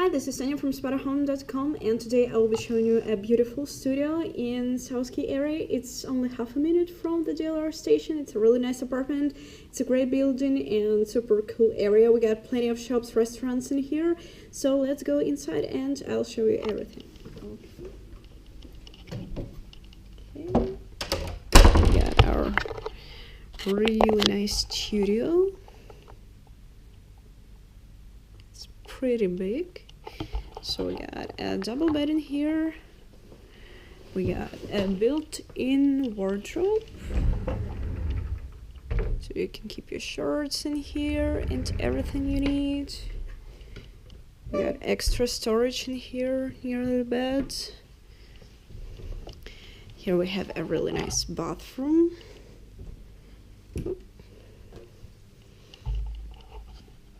Hi, this is Tanya from Spotahome.com, and today I will be showing you a beautiful studio in South Key area. It's only half a minute from the DLR station. It's a really nice apartment. It's a great building and super cool area. We got plenty of shops, restaurants in here. So let's go inside and I'll show you everything. Okay. We got our really nice studio. It's pretty big. So we got a double bed in here. We got a built-in wardrobe. So you can keep your shirts in here and everything you need. We got extra storage in here near the bed. Here we have a really nice bathroom.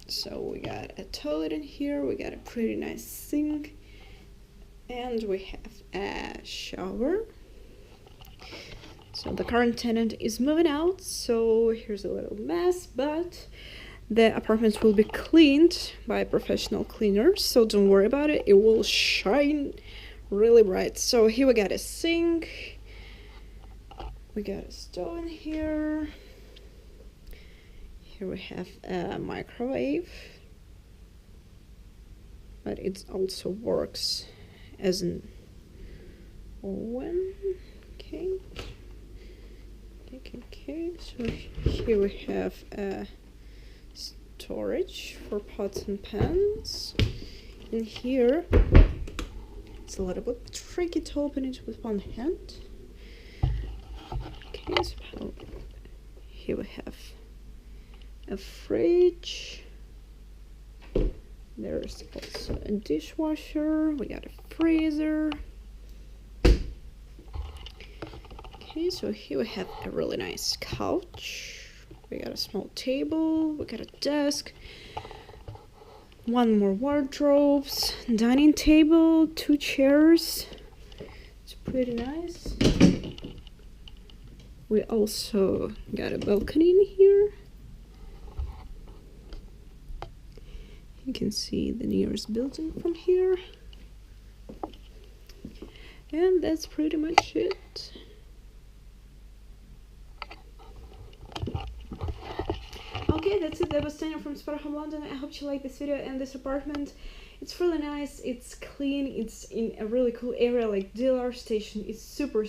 So we got a toilet in here, we got a pretty nice sink, and we have a shower. So the current tenant is moving out, so here's a little mess, but the apartment will be cleaned by professional cleaners, so don't worry about it, it will shine really bright. So here we got a sink, we got a stove in here. Here we have a microwave, but it also works as an oven. Okay. So here we have a storage for pots and pans. In here, it's a little bit tricky to open it with one hand. Okay, so here we have a fridge. There's also a dishwasher. We got a freezer. Okay, so here we have a really nice couch. We got a small table. We got a desk. One more wardrobes. Dining table. 2 chairs. It's pretty nice. We also got a balcony in here. You can see the nearest building from here. And that's pretty much it. Okay, that's it. That was Tanya from Spotahome, London. I hope you like this video and this apartment. It's really nice, it's clean, it's in a really cool area like DLR station. It's super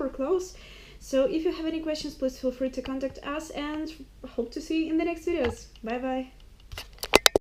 close. So if you have any questions, please feel free to contact us and hope to see you in the next videos. Bye bye.